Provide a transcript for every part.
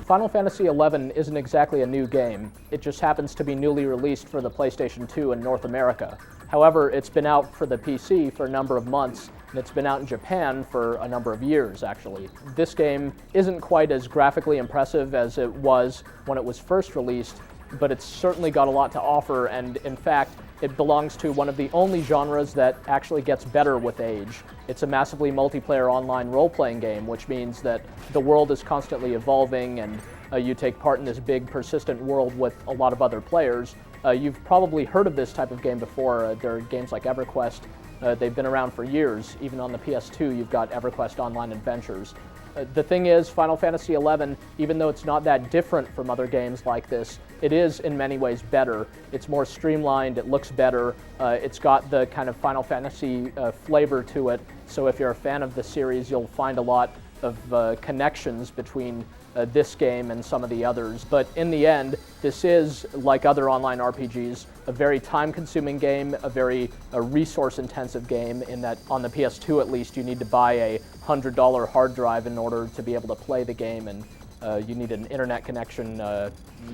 Final Fantasy XI isn't exactly a new game. It just happens to be newly released for the PlayStation 2 in North America. However, it's been out for the PC for a number of months, and it's been out in Japan for a number of years, actually. This game isn't quite as graphically impressive as it was when it was first released, but it's certainly got a lot to offer, and in fact, it belongs to one of the only genres that actually gets better with age. It's a massively multiplayer online role-playing game, which means that the world is constantly evolving, and you take part in this big, persistent world with a lot of other players. You've probably heard of this type of game before. There are games like EverQuest. They've been around for years. Even on the PS2, you've got EverQuest Online Adventures. The thing is, Final Fantasy XI, even though it's not that different from other games like this, it is in many ways better. It's more streamlined, it looks better, it's got the kind of Final Fantasy flavor to it, so if you're a fan of the series, you'll find a lot of connections between this game and some of the others. But in the end, this is, like other online RPGs, a very time-consuming game, a very resource-intensive game, in that on the PS2 at least, you need to buy a $100 hard drive in order to be able to play the game, and you need an internet connection,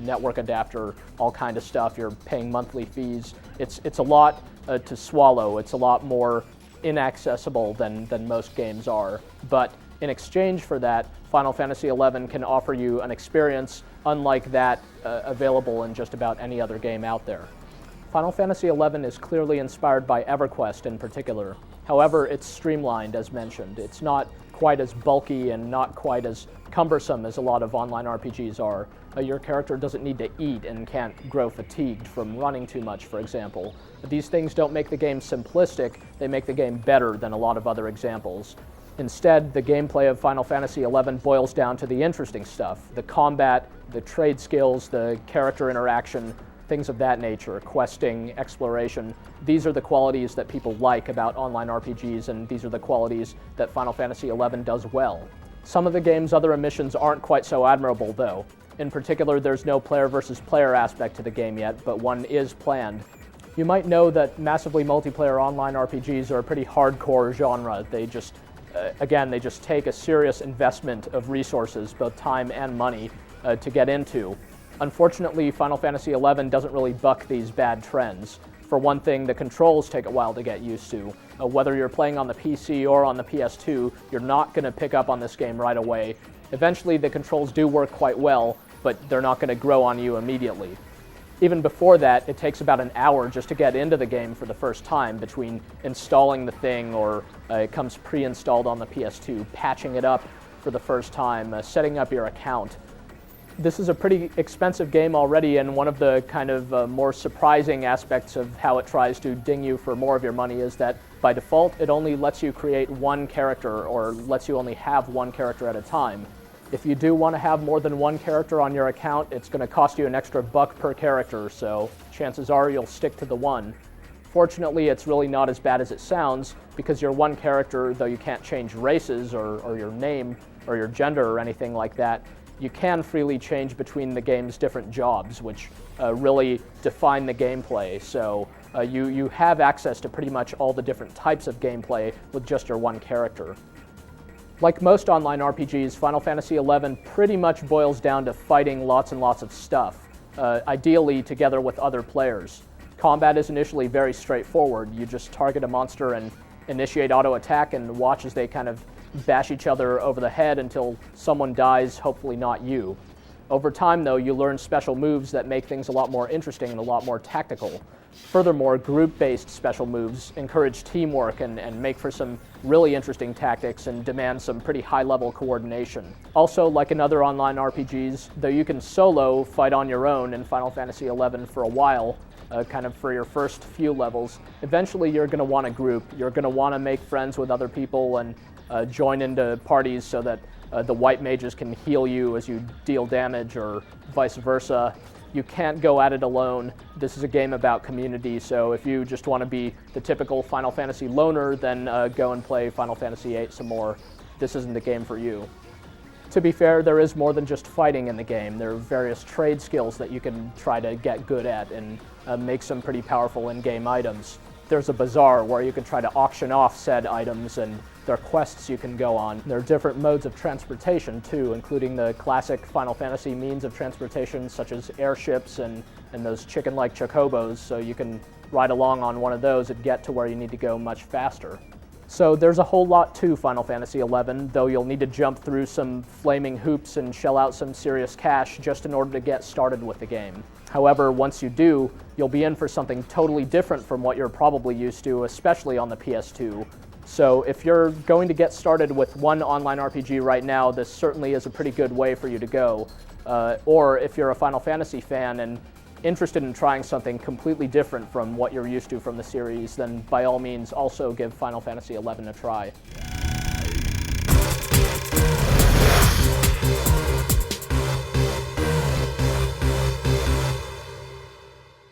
network adapter, all kind of stuff. You're paying monthly fees. It's a lot to swallow. It's a lot more inaccessible than most games are. But in exchange for that, Final Fantasy XI can offer you an experience unlike that available in just about any other game out there. Final Fantasy XI is clearly inspired by EverQuest in particular. However, it's streamlined, as mentioned. It's not quite as bulky and not quite as cumbersome as a lot of online RPGs are. Your character doesn't need to eat and can't grow fatigued from running too much, for example. But these things don't make the game simplistic, they make the game better than a lot of other examples. Instead, the gameplay of Final Fantasy XI boils down to the interesting stuff: the combat, the trade skills, the character interaction, things of that nature, questing, exploration. These are the qualities that people like about online RPGs, and these are the qualities that Final Fantasy XI does well. Some of the game's other missions aren't quite so admirable, though. In particular, there's no player versus player aspect to the game yet, but one is planned. You might know that massively multiplayer online RPGs are a pretty hardcore genre. They just take a serious investment of resources, both time and money, to get into. Unfortunately, Final Fantasy XI doesn't really buck these bad trends. For one thing, the controls take a while to get used to. Whether you're playing on the PC or on the PS2, you're not going to pick up on this game right away. Eventually, the controls do work quite well, but they're not going to grow on you immediately. Even before that, it takes about an hour just to get into the game for the first time, between installing the thing, or it comes pre-installed on the PS2, patching it up for the first time, setting up your account. This is a pretty expensive game already, and one of the kind of more surprising aspects of how it tries to ding you for more of your money is that by default it only lets you create one character, or lets you only have one character at a time. If you do want to have more than one character on your account, it's going to cost you an extra $1 per character, so chances are you'll stick to the one. Fortunately, it's really not as bad as it sounds, because your one character, though you can't change races or your name or your gender or anything like that, you can freely change between the game's different jobs, which really define the gameplay. So you have access to pretty much all the different types of gameplay with just your one character. Like most online RPGs, Final Fantasy XI pretty much boils down to fighting lots and lots of stuff, ideally together with other players. Combat is initially very straightforward. You just target a monster and initiate auto attack and watch as they kind of bash each other over the head until someone dies, hopefully not you. Over time, though, you learn special moves that make things a lot more interesting and a lot more tactical. Furthermore, group-based special moves encourage teamwork and make for some really interesting tactics and demand some pretty high-level coordination. Also, like in other online RPGs, though you can solo fight on your own in Final Fantasy XI for a while, kind of for your first few levels, eventually you're going to want a group. You're going to want to make friends with other people and join into parties so that the white mages can heal you as you deal damage, or vice versa. You can't go at it alone. This is a game about community, so if you just want to be the typical Final Fantasy loner, then go and play Final Fantasy VIII some more. This isn't the game for you. To be fair, there is more than just fighting in the game. There are various trade skills that you can try to get good at and make some pretty powerful in-game items. There's a bazaar where you can try to auction off said items and There are quests you can go on. There are different modes of transportation too, including the classic Final Fantasy means of transportation such as airships and those chicken-like chocobos, so you can ride along on one of those and get to where you need to go much faster. So there's a whole lot to Final Fantasy XI, though you'll need to jump through some flaming hoops and shell out some serious cash just in order to get started with the game. However, once you do, you'll be in for something totally different from what you're probably used to, especially on the PS2. So if you're going to get started with one online RPG right now, this certainly is a pretty good way for you to go. Or if you're a Final Fantasy fan and interested in trying something completely different from what you're used to from the series, then by all means also give Final Fantasy XI a try.